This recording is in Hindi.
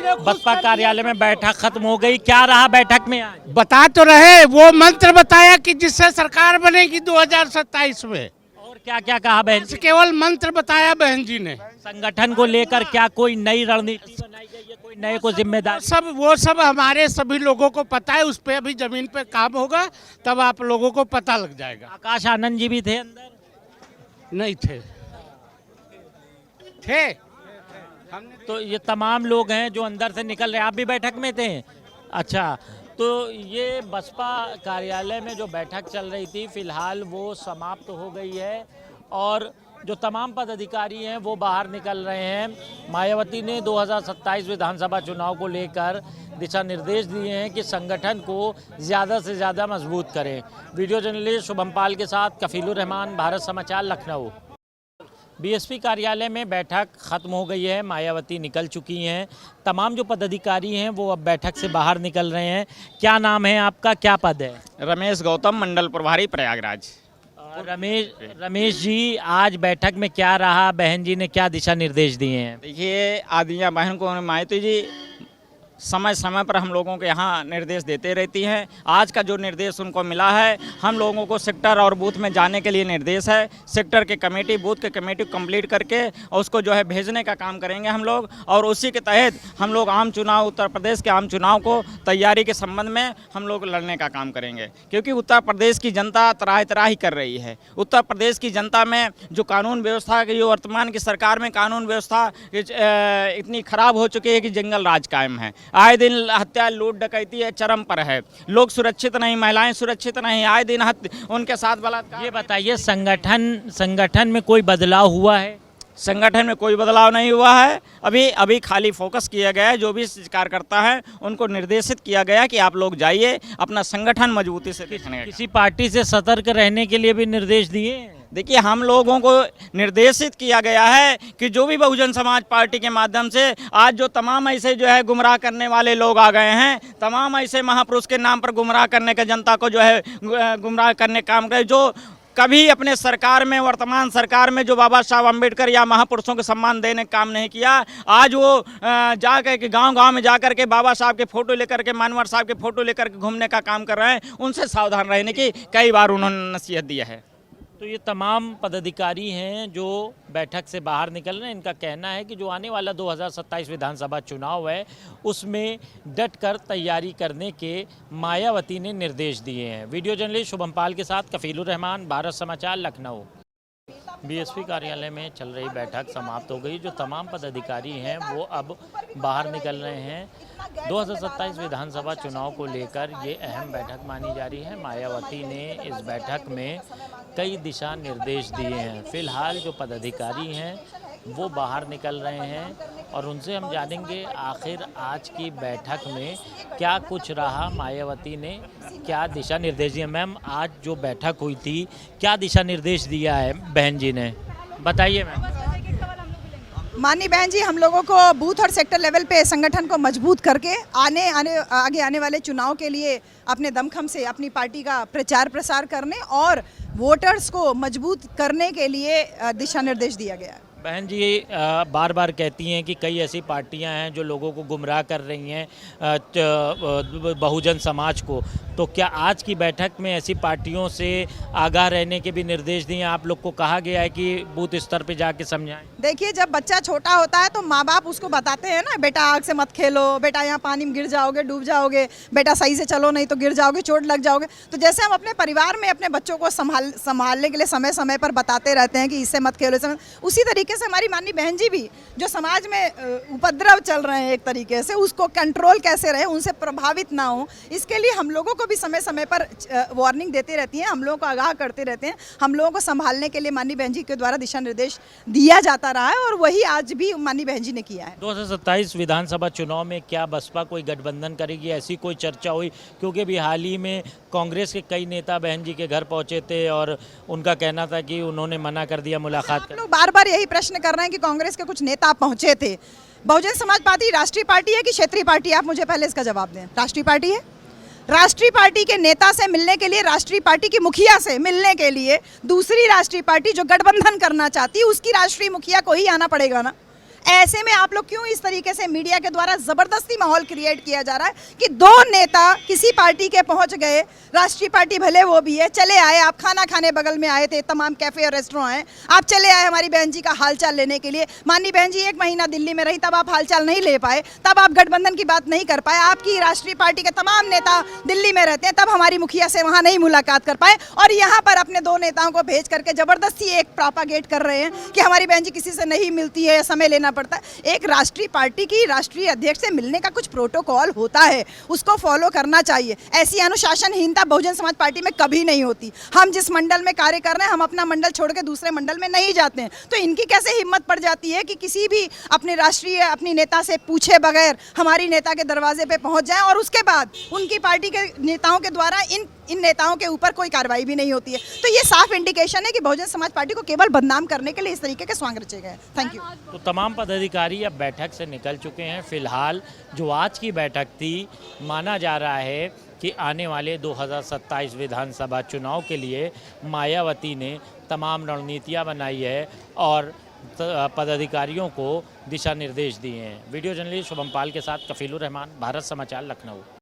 बसपा कार्यालय में बैठक खत्म हो गई, क्या रहा बैठक में आज? बता तो रहे, वो मंत्र बताया कि जिससे सरकार बनेगी 2027 में। और क्या क्या कहा बहन जी? केवल मंत्र बताया बहन जी ने। संगठन को लेकर क्या कोई नई रणनीति बनाई गई है, कोई नए को जिम्मेदारी? वो सब हमारे सभी लोगों को पता है, उस पे अभी जमीन पे काम होगा, तब आप लोगों को पता लग जाएगा। आकाश आनंद जी भी थे अंदर? नहीं थे। तो ये तमाम लोग हैं जो अंदर से निकल रहे हैं। आप भी बैठक में थे? अच्छा, तो ये बसपा कार्यालय में जो बैठक चल रही थी फिलहाल वो समाप्त हो गई है और जो तमाम पदाधिकारी हैं वो बाहर निकल रहे हैं। मायावती ने 2027 विधानसभा चुनाव को लेकर दिशा निर्देश दिए हैं कि संगठन को ज़्यादा से ज़्यादा मजबूत करें। वीडियो जर्नलिस्ट शुभम पाल के साथ कफीलुर रहमान, भारत समाचार, लखनऊ। बीएसपी कार्यालय में बैठक खत्म हो गई है, मायावती निकल चुकी हैं। तमाम जो पदाधिकारी हैं वो अब बैठक से बाहर निकल रहे हैं। क्या नाम है आपका, क्या पद है? रमेश गौतम, मंडल प्रभारी प्रयागराज। रमेश जी, आज बैठक में क्या रहा, बहन जी ने क्या दिशा निर्देश दिए हैं? देखिए, आदियाँ बहन को मायावती जी समय समय पर हम लोगों के यहाँ निर्देश देते रहती हैं। आज का जो निर्देश उनको मिला है, हम लोगों को सेक्टर और बूथ में जाने के लिए निर्देश है। सेक्टर के कमेटी, बूथ के कमेटी कंप्लीट करके और उसको जो है भेजने का काम करेंगे हम लोग, और उसी के तहत हम लोग आम चुनाव, उत्तर प्रदेश के आम चुनाव को तैयारी के संबंध में हम लोग लड़ने का काम करेंगे। क्योंकि उत्तर प्रदेश की जनता त्राह त्राही कर रही है। उत्तर प्रदेश की जनता में जो कानून व्यवस्था की, जो वर्तमान की सरकार में कानून व्यवस्था इतनी खराब हो चुकी है कि जंगल राज कायम है। आए दिन हत्या, लूट, डकैती है चरम पर है। लोग सुरक्षित नहीं, महिलाएं सुरक्षित नहीं, आए दिन उनके साथ बलात्कार। ये बताइए, संगठन में कोई बदलाव हुआ है? संगठन में कोई बदलाव नहीं हुआ है। अभी खाली फोकस किया गया है। जो भी कार्यकर्ता है उनको निर्देशित किया गया कि आप लोग जाइए, अपना संगठन मजबूती से देखने। किसी पार्टी से सतर्क रहने के लिए भी निर्देश दिए? देखिए, हम लोगों को निर्देशित किया गया है कि जो भी बहुजन समाज पार्टी के माध्यम से आज जो तमाम ऐसे जो है गुमराह करने वाले लोग आ गए हैं, तमाम ऐसे महापुरुष के नाम पर गुमराह करने का, जनता को जो है गुमराह करने का काम करे, जो कभी अपने सरकार में, वर्तमान सरकार में जो बाबा साहब अम्बेडकर या महापुरुषों को सम्मान देने का काम नहीं किया, आज वो जा कर के गाँव में जा कर के बाबा साहब के फ़ोटो लेकर के, मानवर साहब के फ़ोटो लेकर के घूमने का काम कर रहे हैं। उनसे सावधान रहने की कई बार उन्होंने नसीहत दिया है। तो ये तमाम पदाधिकारी हैं जो बैठक से बाहर निकल रहे हैं। इनका कहना है कि जो आने वाला 2027 विधानसभा चुनाव है उसमें डट कर तैयारी करने के मायावती ने निर्देश दिए हैं। वीडियो जर्नलिस्ट शुभम पाल के साथ कफीलुर रहमान, भारत समाचार, लखनऊ। बीएसपी कार्यालय में चल रही बैठक समाप्त हो गई। जो तमाम पदाधिकारी हैं वो अब बाहर निकल रहे हैं। 2027 विधानसभा चुनाव को लेकर ये अहम बैठक मानी जा रही है। मायावती ने इस बैठक में कई दिशा निर्देश दिए हैं। फिलहाल जो पदाधिकारी हैं वो बाहर निकल रहे हैं और उनसे हम जानेंगे आखिर आज की बैठक में क्या कुछ रहा, मायावती ने क्या दिशा निर्देश दिए। मैम, आज जो बैठक हुई थी क्या दिशा निर्देश दिया है बहन जी ने, बताइए मैम। माननीय बहन जी, हम लोगों को बूथ और सेक्टर लेवल पे संगठन को मजबूत करके आगे आने वाले चुनाव के लिए अपने दमखम से अपनी पार्टी का प्रचार प्रसार करने और वोटर्स को मजबूत करने के लिए दिशा निर्देश दिया गया है। बहन जी बार बार कहती हैं कि कई ऐसी पार्टियां हैं जो लोगों को गुमराह कर रही हैं, बहुजन समाज को, तो क्या आज की बैठक में ऐसी पार्टियों से आगाह रहने के भी निर्देश दिए? आप लोग को कहा गया है कि बूथ स्तर पे जाके समझाएं। देखिए, जब बच्चा छोटा होता है तो माँ बाप उसको बताते हैं ना, बेटा आग से मत खेलो, बेटा यहाँ पानी में गिर जाओगे, डूब जाओगे, बेटा सही से चलो नहीं तो गिर जाओगे, चोट लग जाओगे। तो जैसे हम अपने परिवार में अपने बच्चों को संभालने के लिए समय समय पर बताते रहते हैं कि इससे मत खेलो, उसी तरीके से हमारी माननीय बहन जी भी जो समाज में उपद्रव चल रहे हैं एक तरीके से, उसको कंट्रोल कैसे रहे, उनसे प्रभावित ना हो, इसके लिए हम लोगों को भी समय समय पर वार्निंग देती रहती हैं, हम लोगों को आगाह करते रहते हैं। हम लोगों को संभालने के लिए माननीय बहन जी के द्वारा दिशा निर्देश दिया जाता रहा है और वही आज भी माननीय बहन जी ने किया है। 2027 विधानसभा चुनाव में क्या बसपा कोई गठबंधन करेगी, ऐसी कोई चर्चा हुई? क्योंकि अभी हाल ही में कांग्रेस के कई नेता बहन जी के घर पहुंचे थे और उनका कहना था कि उन्होंने मना कर दिया मुलाकात कर। लोग बार बार यही प्रश्न कर रहे हैं कि कांग्रेस के कुछ नेता पहुंचे थे। बहुजन समाज पार्टी राष्ट्रीय पार्टी है कि क्षेत्रीय पार्टी है? आप मुझे पहले इसका जवाब दें। राष्ट्रीय पार्टी है। राष्ट्रीय पार्टी के नेता से मिलने के लिए, राष्ट्रीय पार्टी की मुखिया से मिलने के लिए दूसरी राष्ट्रीय पार्टी जो गठबंधन करना चाहती है उसकी राष्ट्रीय मुखिया को ही आना पड़ेगा ना। ऐसे में आप लोग क्यों इस तरीके से मीडिया के द्वारा जबरदस्ती माहौल क्रिएट किया जा रहा है कि दो नेता किसी पार्टी के पहुंच गए, राष्ट्रीय पार्टी भले वो भी है, चले आए, आप खाना खाने बगल में आए थे, तमाम कैफे और रेस्टोरेंट हैं, आप चले आए हमारी बहन जी का हालचाल लेने के लिए। माननीय बहन जी 1 महीना दिल्ली में रही, तब आप हालचाल नहीं ले पाए, तब आप गठबंधन की बात नहीं कर पाए, आपकी राष्ट्रीय पार्टी के तमाम नेता दिल्ली में रहते हैं, तब हमारी मुखिया से वहां नहीं मुलाकात कर पाए, और यहाँ पर अपने 2 नेताओं को भेज करके जबरदस्ती एक प्रोपागेट कर रहे हैं कि हमारी बहन जी किसी से नहीं मिलती है, समय लेना पड़ता है। एक राष्ट्रीय पार्टी की राष्ट्रीय अध्यक्ष से मिलने का कुछ प्रोटोकॉल होता है, उसको फॉलो करना चाहिए। ऐसी अनुशासनहीनता बहुजन समाज पार्टी में कभी नहीं होती। हम जिस मंडल में कार्य कर रहे हैं, हम अपना मंडल छोड़ के दूसरे मंडल में नहीं जाते हैं, तो इनकी कैसे हिम्मत पड़ जाती है कि किसी भी अपनी नेता से पूछे बगैर हमारी नेता के दरवाजे पे पहुंच जाएं, और उसके बाद उनकी पार्टी के नेताओं के द्वारा इन नेताओं के ऊपर कोई कार्रवाई भी नहीं होती है। तो ये साफ इंडिकेशन है कि बहुजन समाज पार्टी को केवल बदनाम करने के लिए इस तरीके के स्वांग रचे गए। Thank you. तो तमाम पदाधिकारी अब बैठक से निकल चुके हैं। फिलहाल जो आज की बैठक थी, माना जा रहा है कि आने वाले 2027 विधानसभा चुनाव के लिए मायावती ने तमाम रणनीतियां बनाई है और पदाधिकारियों को दिशा निर्देश दिए हैं। वीडियो जर्नलिस्ट शुभम पाल के साथ कफीलुर रहमान, भारत समाचार, लखनऊ।